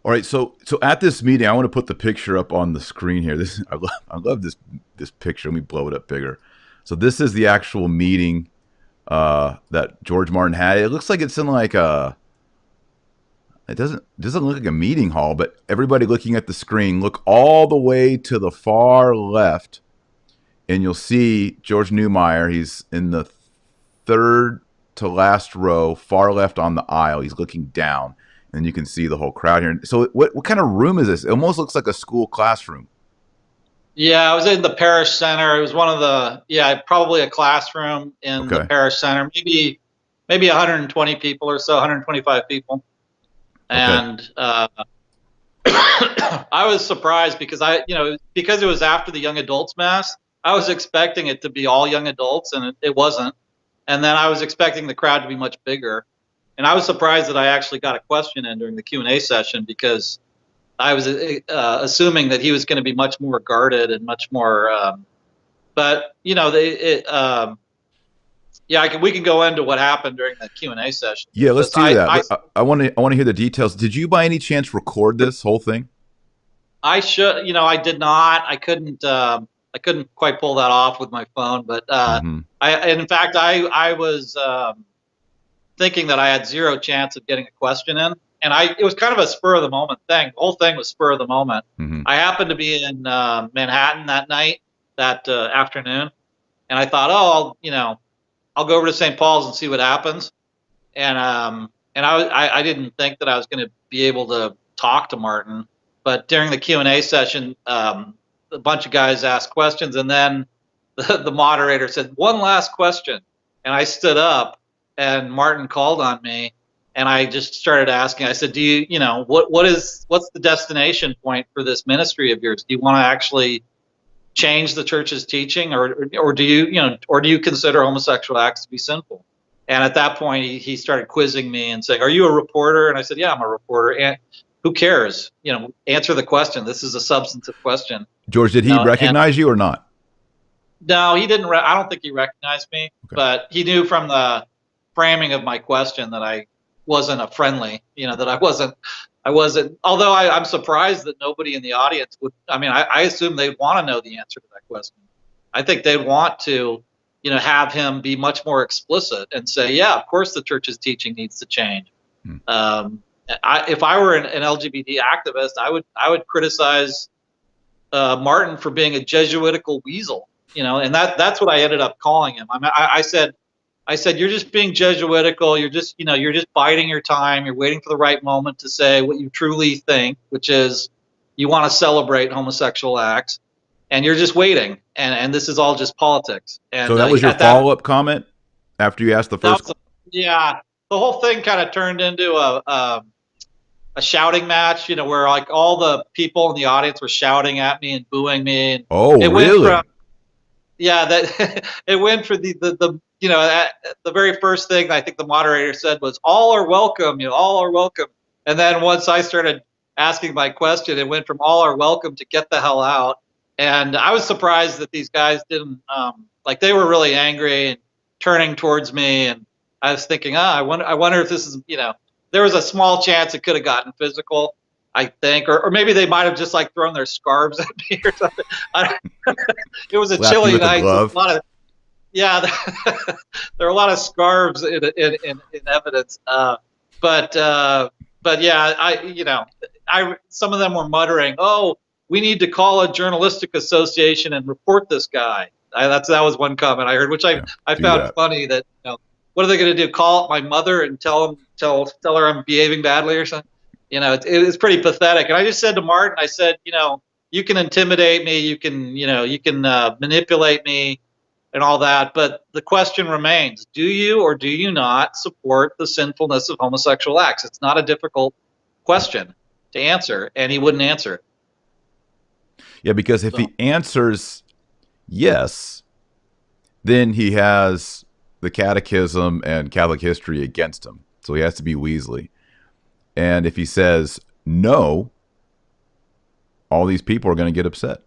All right, so at this meeting, I want to put the picture up on the screen here. This I love this picture. Let me blow it up bigger. So this is the actual meeting that George Martin had. It looks like it's in like a. It doesn't look like a meeting hall, but everybody looking at the screen, look all the way to the far left, and you'll see George Neumayr. He's in the third to last row, far left on the aisle. He's looking down, and you can see the whole crowd here. So, what kind of room is this? It almost looks like a school classroom. Yeah, I was in the parish center. It was one of the probably a classroom in the Okay. parish center. Maybe 120 people or so, 125 people. Okay. And I was surprised because because it was after the young adults mass, I was expecting it to be all young adults, and it wasn't. And then I was expecting the crowd to be much bigger. And I was surprised that I actually got a question in during the Q&A session because I was assuming that he was going to be much more guarded and much more. But we can go into what happened during the Q&A session. Yeah, let's Just do that. I want to hear the details. Did you by any chance record this whole thing? I should, I did not. I couldn't quite pull that off with my phone. But Mm-hmm. in fact, I was thinking that I had zero chance of getting a question in, and it was kind of a spur of the moment thing. The whole thing was spur of the moment. Mm-hmm. I happened to be in Manhattan that night, that afternoon, and I thought, oh, I'll go over to St. Paul's and see what happens. And I didn't think that I was going to be able to talk to Martin. But during the Q&A session, a bunch of guys asked questions, and then the moderator said, one last question. And I stood up, and Martin called on me, and I just started asking. I said, what's the destination point for this ministry of yours? Do you want to actually change the church's teaching, or do you consider homosexual acts to be sinful? And at that point, he started quizzing me and saying, "Are you a reporter?" And I said, "Yeah, I'm a reporter." And who cares? Answer the question. This is a substantive question. George, did he And recognize you or not? no, he didn't. I don't think he recognized me, Okay. but he knew from the framing of my question that I wasn't a friendly. That I wasn't. I wasn't. Although I'm surprised that nobody in the audience would. I mean, I assume they'd want to know the answer to that question. I think they'd want to, have him be much more explicit and say, yeah, of course the church's teaching needs to change. Hmm. If I were an LGBT activist, I would criticize Martin for being a Jesuitical weasel, and that's what I ended up calling him. I said, you're just being Jesuitical. You're just biding your time. You're waiting for the right moment to say what you truly think, which is you want to celebrate homosexual acts, and you're just waiting. And this is all just politics. And So that was your follow-up comment after you asked the first. Yeah, the whole thing kind of turned into a shouting match, where like all the people in the audience were shouting at me and booing me. And Oh, it really? went from, yeah, that it went for the very first thing I think the moderator said was all are welcome, all are welcome. And then once I started asking my question, it went from all are welcome to get the hell out. And I was surprised that these guys didn't they were really angry and turning towards me. And I was thinking, I wonder if this is, there was a small chance it could have gotten physical, I think, or maybe they might have just like thrown their scarves at me or something. It was a Slapped you chilly with a night. glove. Yeah, there are a lot of scarves in evidence. But yeah, some of them were muttering, "Oh, we need to call a journalistic association and report this guy." That was one comment I heard, which I do found that. funny. That what are they going to do? Call up my mother and tell her I'm behaving badly or something? It's pretty pathetic. And I just said to Martin, I said, you can intimidate me, you can manipulate me, and all that, but the question remains: do you or do you not support the sinfulness of homosexual acts? It's not a difficult question to answer, and he wouldn't answer it. Yeah, because if he answers yes, then he has the catechism and Catholic history against him. So he has to be Weasley. And if he says no, all these people are going to get upset.